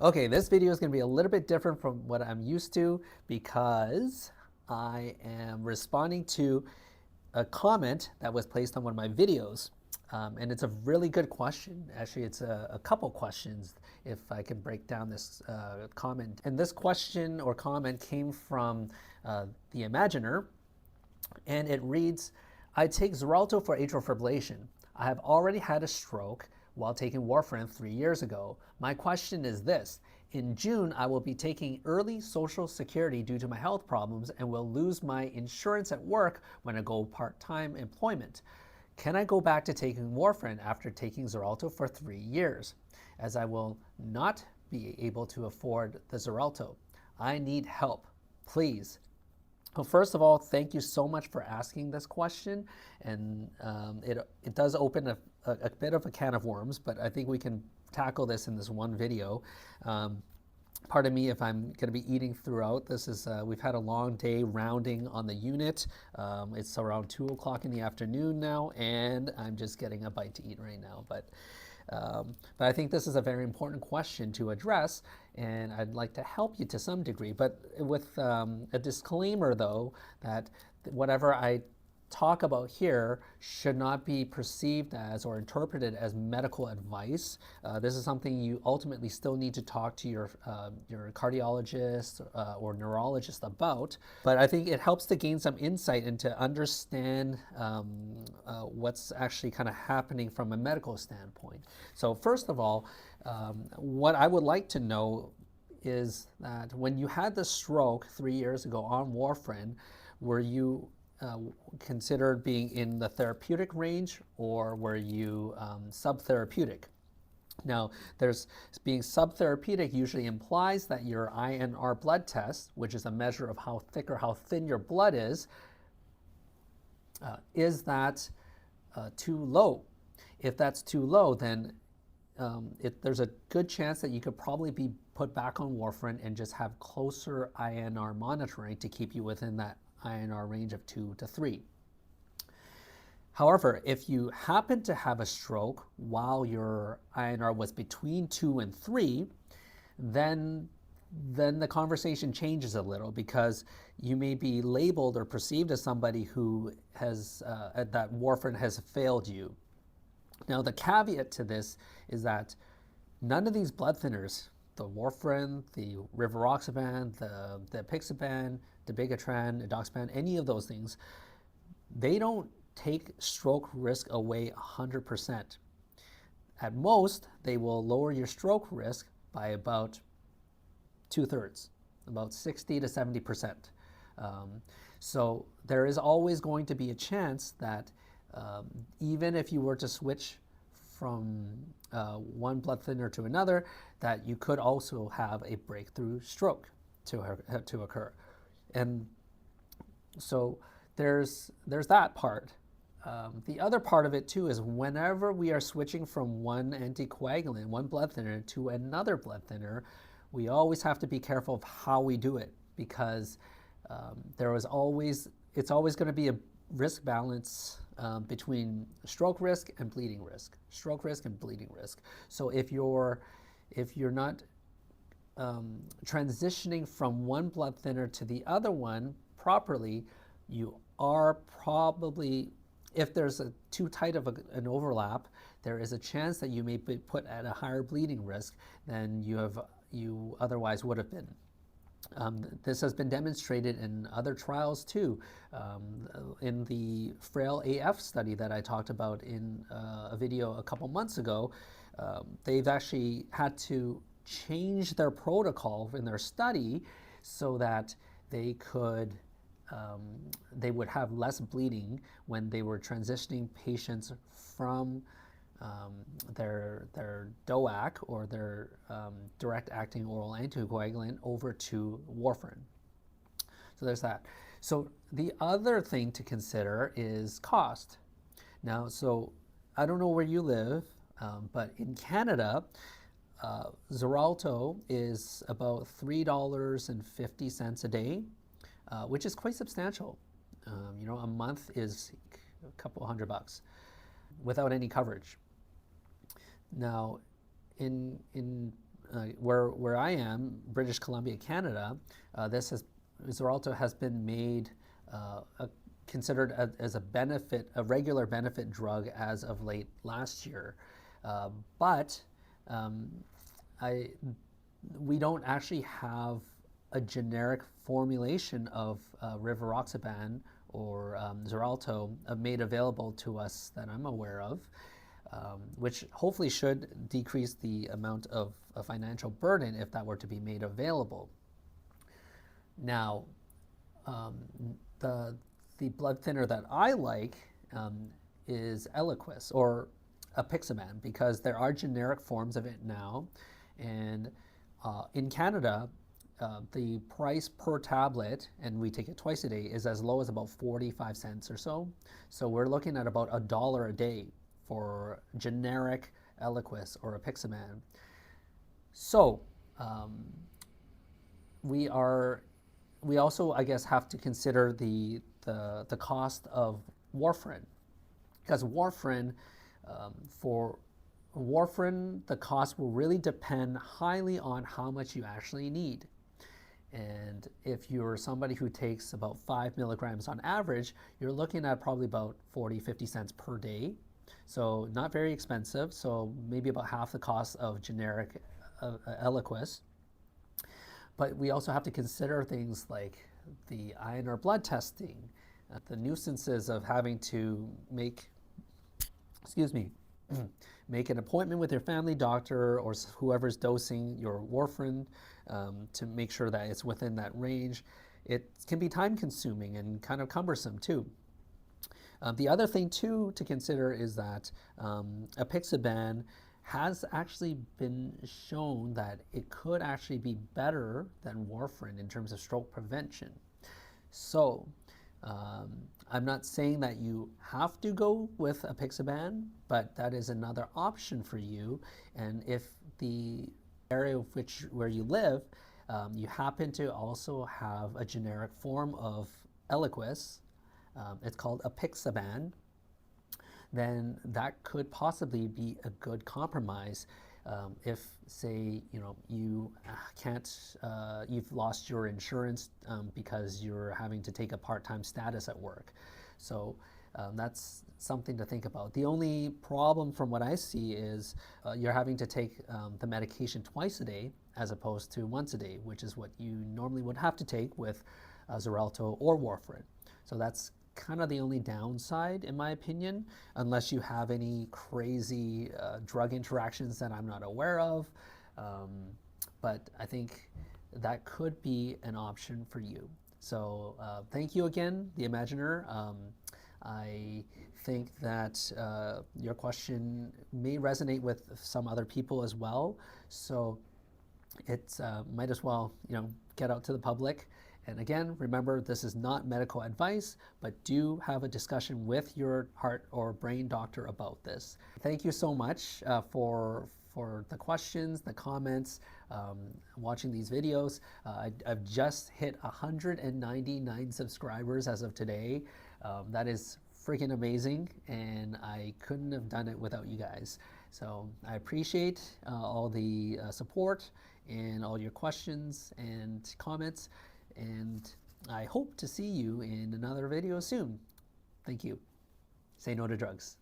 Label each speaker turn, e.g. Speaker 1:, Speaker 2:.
Speaker 1: Okay, this video is going to be a little bit different from what I'm used to because I am responding to a comment that was placed on one of my videos. And it's a really good question. Actually, it's a couple questions if I can break down this comment. And this question or comment came from the Imaginer, and it reads, I take Xarelto for atrial fibrillation. I have already had a stroke while taking warfarin 3 years ago. My question is this. In June, I will be taking early Social Security due to my health problems and will lose my insurance at work when I go part-time employment. Can I go back to taking warfarin after taking Xarelto for 3 years, as I will not be able to afford the Xarelto? I need help. Please. Well, first of all, thank you so much for asking this question, and it does open a bit of a can of worms, but I think we can tackle this in this one video. Pardon me if I'm going to be eating throughout. This is we've had a long day rounding on the unit. It's around 2 o'clock in the afternoon now, and I'm just getting a bite to eat right now. But I think this is a very important question to address, and I'd like to help you to some degree. But with a disclaimer, though, that whatever I talk about here should not be perceived as or interpreted as medical advice. This is something you ultimately still need to talk to your cardiologist or neurologist about. But I think it helps to gain some insight and to understand what's actually kind of happening from a medical standpoint. So first of all, what I would like to know is that when you had the stroke 3 years ago on warfarin, were you considered being in the therapeutic range, or were you subtherapeutic? Now, being subtherapeutic usually implies that your INR blood test, which is a measure of how thick or how thin your blood is that too low? If that's too low, then there's a good chance that you could probably be put back on warfarin and just have closer INR monitoring to keep you within that INR range of 2 to 3. However, if you happen to have a stroke while your INR was between 2 and 3, then the conversation changes a little, because you may be labeled or perceived as somebody who has that warfarin has failed you. Now, the caveat to this is that none of these blood thinners, the warfarin, the rivaroxaban, the apixaban, dabigatran, edoxaban, any of those things, they don't take stroke risk away 100%. At most, they will lower your stroke risk by about 2/3, about 60 to 70%. So there is always going to be a chance that even if you were to switch from one blood thinner to another, that you could also have a breakthrough stroke to occur. And so there's that part. The other part of it too is whenever we are switching from one anticoagulant, one blood thinner, to another blood thinner, we always have to be careful of how we do it, because it's always going to be a risk balance between stroke risk and bleeding risk. Stroke risk and bleeding risk. So if you're not transitioning from one blood thinner to the other one properly, you are probably, if there's too tight of an overlap, there is a chance that you may be put at a higher bleeding risk than you otherwise would have been. This has been demonstrated in other trials too. In the Frail AF study that I talked about in a video a couple months ago, they've actually had to change their protocol in their study so that they would have less bleeding when they were transitioning patients from their DOAC, or their direct-acting oral anticoagulant, over to warfarin. So there's that. So the other thing to consider is cost. Now, so I don't know where you live, but in Canada, Xarelto is about $3.50 a day, which is quite substantial. A month is a couple $100 without any coverage. Now, in where I am, British Columbia, Canada, Xarelto has been made considered as a regular benefit drug as of late last year. But we don't actually have a generic formulation of rivaroxaban or Xarelto made available to us that I'm aware of, which hopefully should decrease the amount of financial burden if that were to be made available. Now, the blood thinner that I like is Eliquis or apixaban, because there are generic forms of it now, and in Canada, the price per tablet, and we take it twice a day, is as low as about 45 cents or so. So we're looking at about $1 a day for generic Eliquis or apixaban. So we also, I guess, have to consider the cost of warfarin, because warfarin, the cost will really depend highly on how much you actually need. And if you're somebody who takes about 5 milligrams on average, you're looking at probably about 40-50 cents per day. So not very expensive, so maybe about half the cost of generic Eliquis. But we also have to consider things like the iron or blood testing, the nuisances of having to make an appointment with your family doctor or whoever's dosing your warfarin to make sure that it's within that range. It can be time consuming and kind of cumbersome too. The other thing too to consider is that apixaban has actually been shown that it could actually be better than warfarin in terms of stroke prevention. So I'm not saying that you have to go with apixaban, but that is another option for you. And if the area where you live, you happen to also have a generic form of Eliquis, it's called apixaban, then that could possibly be a good compromise if, say, you can't, you've lost your insurance because you're having to take a part-time status at work. So that's something to think about. The only problem from what I see is you're having to take the medication twice a day as opposed to once a day, which is what you normally would have to take with Xarelto or warfarin. So that's kind of the only downside, in my opinion, unless you have any crazy drug interactions that I'm not aware of. But I think that could be an option for you. So thank you again, the Imaginer. I think that your question may resonate with some other people as well. So it might as well, get out to the public. And again, remember, this is not medical advice, but do have a discussion with your heart or brain doctor about this. Thank you so much for the questions, the comments, watching these videos. I've just hit 199 subscribers as of today. That is freaking amazing, and I couldn't have done it without you guys. So I appreciate all the support and all your questions and comments. And I hope to see you in another video soon. Thank you. Say no to drugs.